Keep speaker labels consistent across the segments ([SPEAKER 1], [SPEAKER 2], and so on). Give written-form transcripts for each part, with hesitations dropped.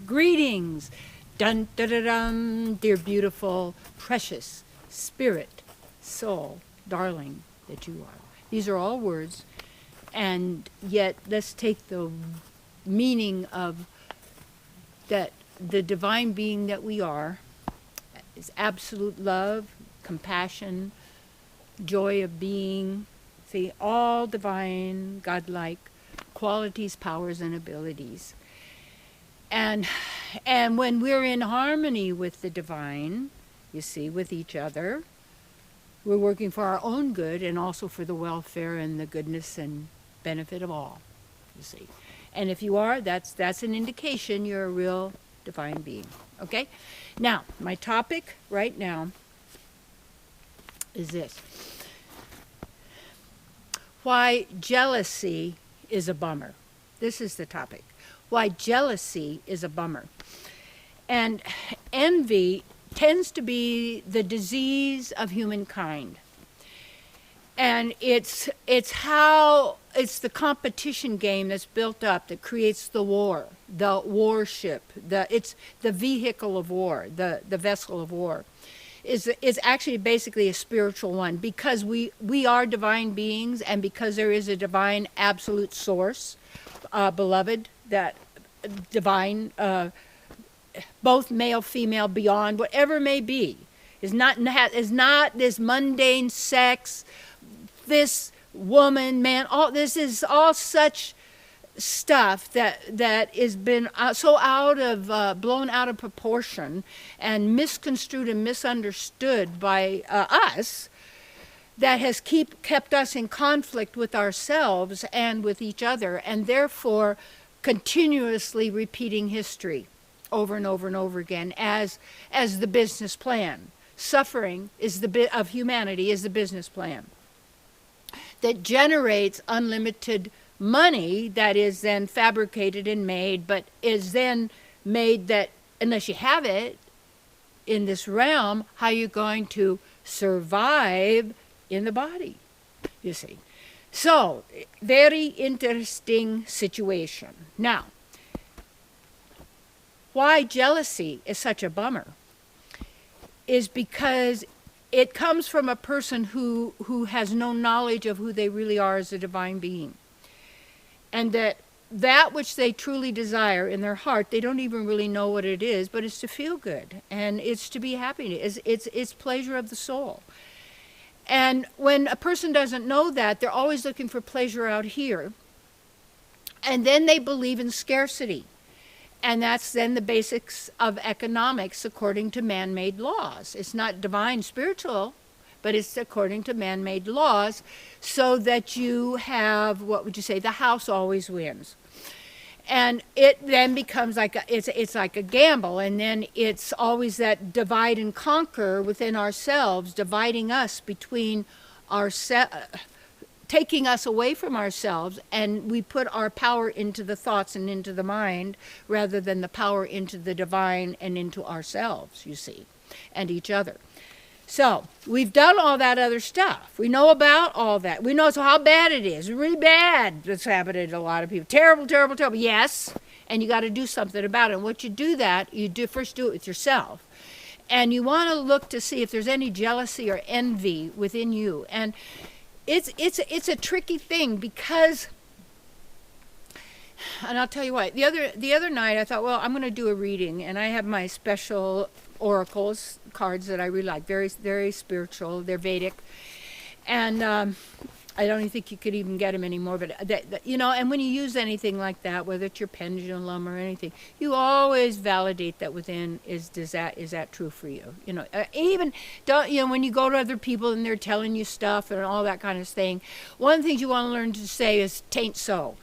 [SPEAKER 1] Greetings, dun dun dun dun, dear beautiful, precious spirit, soul, darling that you are. These are all words, and yet let's take the meaning of that the divine being that we are is absolute love, compassion, joy of being, see, all divine, godlike qualities, powers, and abilities. And when we're in harmony with the divine, you see, with each other, we're working for our own good and also for the welfare and the goodness and benefit of all, you see. And if you are, that's an indication you're a real divine being. Okay? Now, my topic right now is this. Why jealousy is a bummer. This is the topic. Why jealousy is a bummer. And envy tends to be the disease of humankind. And it's the competition game that's built up that creates the war, the warship, it's the vehicle of war, the vessel of war. Is actually basically a spiritual one, because we are divine beings, and because there is a divine absolute source, beloved, that divine, both male, female, beyond, whatever may be, is not this mundane sex, this woman, man, all this is all such stuff that has been so blown out of proportion and misconstrued and misunderstood by us, that has kept us in conflict with ourselves and with each other, and therefore continuously repeating history over and over and over again as the business plan. Suffering is of humanity is the business plan that generates unlimited money that is then fabricated and made, but is then made that unless you have it in this realm, how are you going to survive in the body, you see? So, very interesting situation. Now, why jealousy is such a bummer is because it comes from a person who has no knowledge of who they really are as a divine being. And that which they truly desire in their heart, they don't even really know what it is, but it's to feel good, and it's to be happy. It's pleasure of the soul. And when a person doesn't know that, they're always looking for pleasure out here. And then they believe in scarcity. And that's then the basics of economics according to man-made laws. It's not divine spiritual, but it's according to man-made laws, so that you have, what would you say, the house always wins. And it then becomes like it's like a gamble, and then it's always that divide and conquer within ourselves, dividing us between taking us away from ourselves, and we put our power into the thoughts and into the mind rather than the power into the divine and into ourselves, you see, and each other. So we've done all that other stuff. We know about all that. We know how bad it is. Really bad. That's happening to a lot of people. Terrible, terrible, terrible. Yes, and you got to do something about it. And what you do that, first do it with yourself. And you want to look to see if there's any jealousy or envy within you. And it's a tricky thing, because, and I'll tell you what, the other night I thought, well, I'm going to do a reading, and I have my special oracles cards that I really like, very, very spiritual. They're Vedic, and I don't even think you could even get them anymore. But and when you use anything like that, whether it's your pendulum or anything, you always validate that within. Is that true for you? Even don't when you go to other people and they're telling you stuff and all that kind of thing. One of the things you want to learn to say is "tain't so."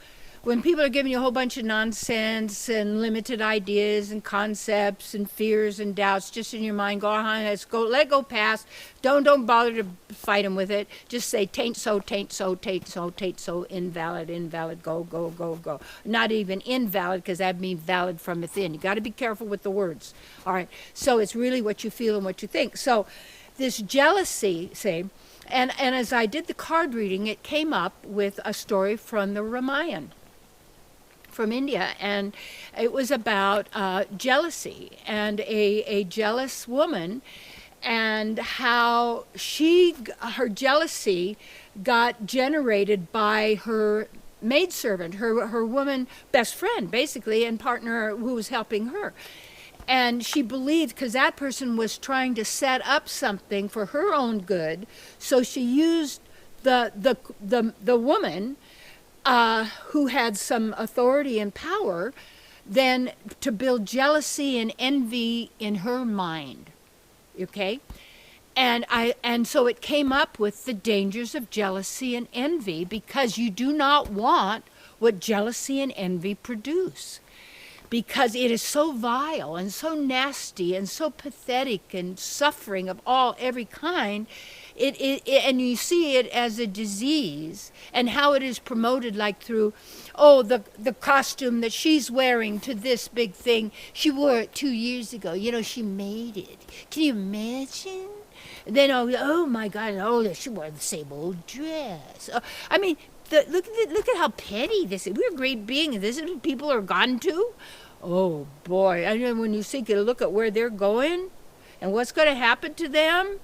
[SPEAKER 1] When people are giving you a whole bunch of nonsense and limited ideas and concepts and fears and doubts just in your mind, go on, let it go past. Don't bother to fight them with it. Just say, tain't so, tain't so, tain't so, tain't so, invalid, go, go, go, go. Not even invalid, because that means valid from within. You got to be careful with the words. All right. So it's really what you feel and what you think. So this jealousy, say, and as I did the card reading, it came up with a story from the Ramayana. from India, and it was about jealousy and a jealous woman, and how her jealousy got generated by her maidservant, her woman best friend, basically, and partner who was helping her. And she believed, because that person was trying to set up something for her own good, so she used the woman who had some authority and power then to build jealousy and envy in her mind. Okay? And so it came up with the dangers of jealousy and envy, because you do not want what jealousy and envy produce, because it is so vile and so nasty and so pathetic and suffering of every kind. And you see it as a disease, and how it is promoted, like through, the costume that she's wearing to this big thing. She wore it 2 years ago. She made it. Can you imagine? Then, oh my God, she wore the same old dress. I mean, look at how petty this is. We're great beings. This is what people are gone to. Oh boy! I know, when you take a look at where they're going, and what's going to happen to them.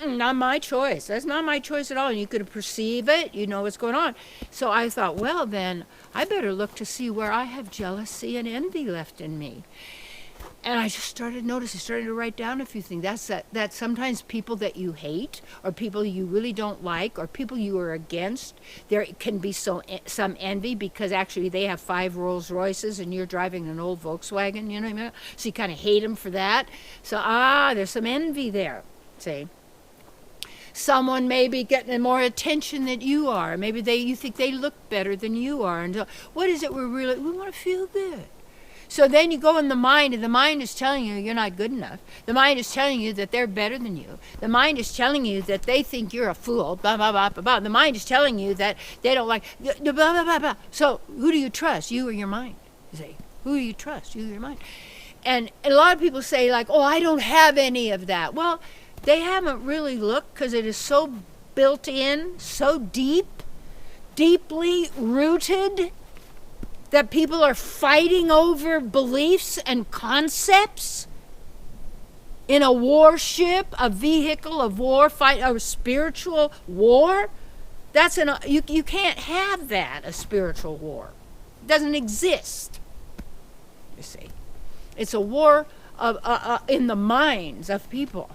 [SPEAKER 1] Not my choice. That's not my choice at all. And you could perceive it. You know what's going on. So I thought, well, then I better look to see where I have jealousy and envy left in me. And I just started to write down a few things. That sometimes people that you hate, or people you really don't like, or people you are against, there can be some envy, because actually they have 5 Rolls Royces and you're driving an old Volkswagen, you know what I mean? So you kind of hate them for that. So, there's some envy there, see? Someone may be getting more attention than you are. Maybe you think they look better than you are. And what is it we want to feel good. So then you go in the mind, and the mind is telling you you're not good enough. The mind is telling you that they're better than you. The mind is telling you that they think you're a fool, blah, blah, blah, blah, blah. The mind is telling you that they don't like, blah, blah, blah, blah. So who do you trust, you or your mind? You say, who do you trust, you or your mind? And a lot of people say, like, I don't have any of that. Well, they haven't really looked, because it is so built in, so deeply rooted, that people are fighting over beliefs and concepts in a warship, a vehicle of war, a spiritual war. You can't have that, a spiritual war. It doesn't exist. You see, it's a war in the minds of people,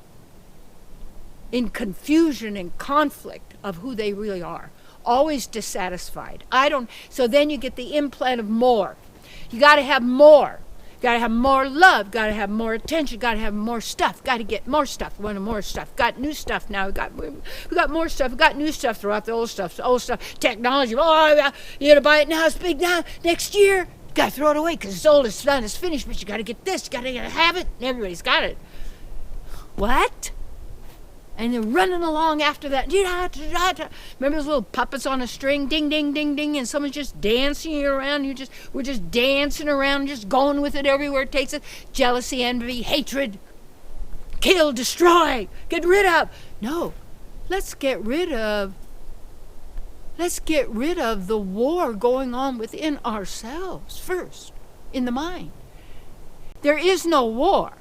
[SPEAKER 1] in confusion and conflict of who they really are. Always dissatisfied. So then you get the implant of more. You got to have more. Got to have more love. Got to have more attention. Got to have more stuff. Got to get more stuff. Want more stuff. Got new stuff now. We got more stuff. We got new stuff throughout the old stuff. Technology. You got to buy it now. It's big now. Next year, got to throw it away because it's old. It's done. It's finished. But you got to get this. You got to have it. And everybody's got it. What? And they're running along after that. Remember those little puppets on a string? Ding, ding, ding, ding. And someone's just dancing around. We're just dancing around, just going with it everywhere it takes us. Jealousy, envy, hatred. Kill, destroy, get rid of. No, let's get rid of the war going on within ourselves first, in the mind. There is no war.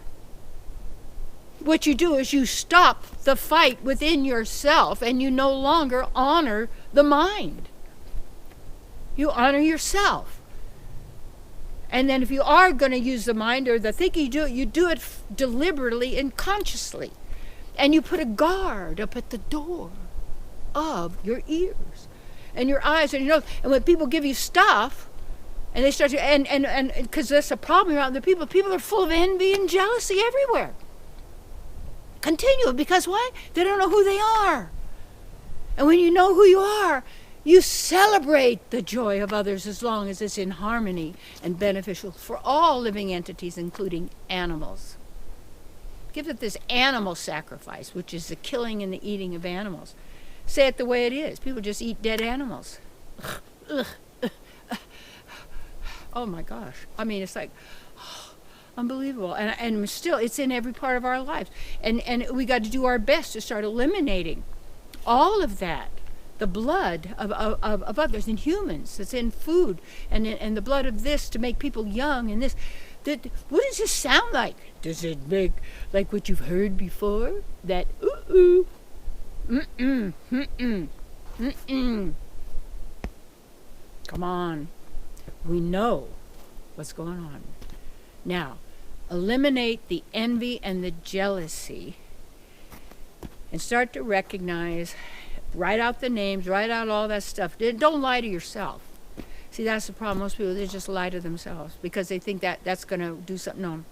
[SPEAKER 1] What you do is you stop the fight within yourself, and you no longer honor the mind. You honor yourself. And then if you are going to use the mind or the thinking, you do it deliberately and consciously. And you put a guard up at the door of your ears and your eyes and your nose. And when people give you stuff, and they start to, and because that's a problem around the people are full of envy and jealousy everywhere. Continue, because why? They don't know who they are. And when you know who you are, you celebrate the joy of others as long as it's in harmony and beneficial for all living entities, including animals. Give it this animal sacrifice, which is the killing and the eating of animals. Say it the way it is. People just eat dead animals. Oh my gosh. I mean, it's like, unbelievable. And still, it's in every part of our lives. And we got to do our best to start eliminating all of that the blood of others, in humans, that's in food, and the blood of this to make people young, and this. What does this sound like? Does it make like what you've heard before? That ooh, mm-mm, mm-mm, mm-mm. Come on. We know what's going on. Now, eliminate the envy and the jealousy and start to recognize, write out the names, write out all that stuff. Don't lie to yourself. See, that's the problem. Most people, they just lie to themselves because they think that that's going to do something.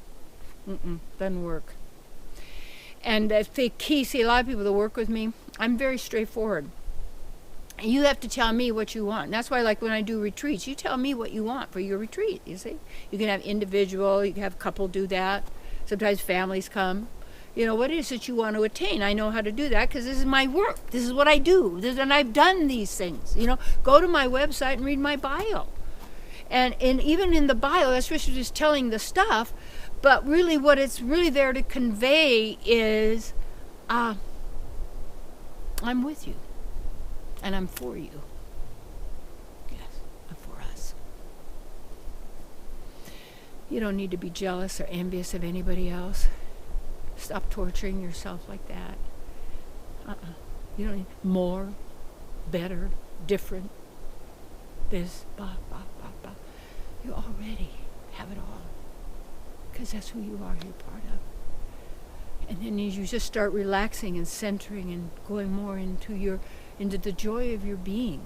[SPEAKER 1] No, doesn't work. And the key, see, a lot of people that work with me, I'm very straightforward. You have to tell me what you want. And that's why, like when I do retreats, you tell me what you want for your retreat, you see. You can have individual, you can have couple do that. Sometimes families come. You know, what is it you want to attain? I know how to do that because this is my work. This is what I do. And I've done these things. You know, go to my website and read my bio. And even in the bio, that's just telling the stuff. But really what it's really there to convey is, I'm with you. And I'm for you. Yes, I'm for us. You don't need to be jealous or envious of anybody else. Stop torturing yourself like that. You don't need more, better, different, this, blah, blah, blah, blah. You already have it all. Because that's who you are, you're part of. And then you just start relaxing and centering and going more into the joy of your being.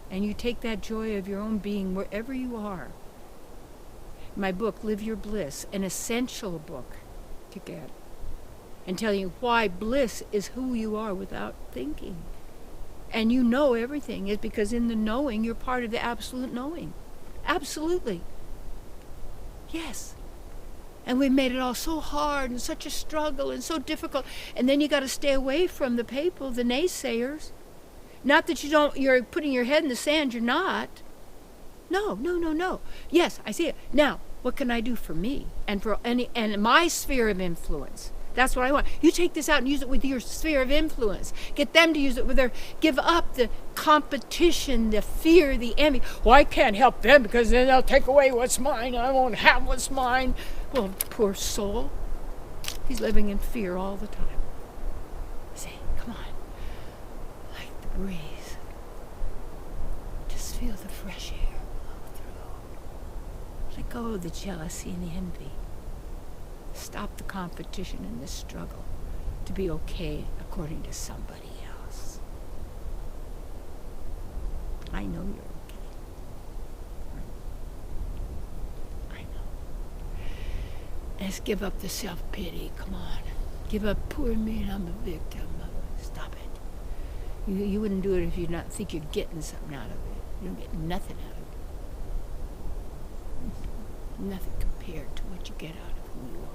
[SPEAKER 1] And you take that joy of your own being wherever you are. My book, Live Your Bliss, an essential book to get. And tell you why bliss is who you are without thinking. And you know everything is because in the knowing, you're part of the absolute knowing. Absolutely. Yes. And we've made it all so hard and such a struggle and so difficult. And then you got to stay away from the people, the naysayers. Not that you're putting your head in the sand, you're not. No. Yes, I see it. Now, what can I do for me and for and my sphere of influence? That's what I want. You take this out and use it with your sphere of influence. Get them to use it with give up the competition, the fear, the envy. Well, I can't help them because then they'll take away what's mine and I won't have what's mine. Well, poor soul. He's living in fear all the time. See, come on. Like the breeze. Just feel the fresh air blow through. Let go of the jealousy and the envy. Stop the competition and the struggle to be okay according to somebody else. I know you're okay. I know. Let's give up the self-pity. Come on. Give up poor me and I'm a victim. Stop it. You wouldn't do it if you not think you're getting something out of it. You don't get nothing out of it. Nothing compared to what you get out of who you are.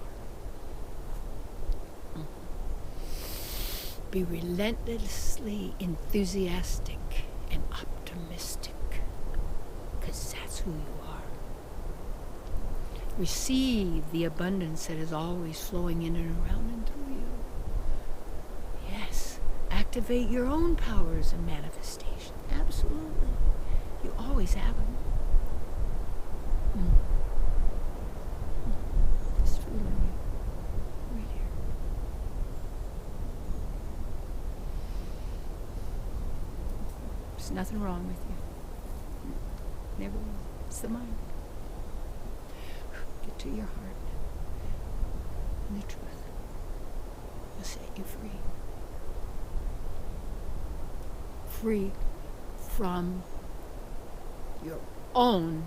[SPEAKER 1] Be relentlessly enthusiastic and optimistic, because that's who you are. Receive the abundance that is always flowing in and around and through you. Yes, activate your own powers of manifestation. Absolutely. You always have them. Just feeling you right here. There's nothing wrong with you. Never will. It's the mind. Get to your heart. And the truth will set you free. Free from your own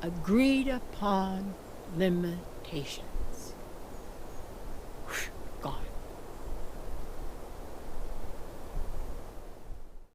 [SPEAKER 1] agreed upon limitations.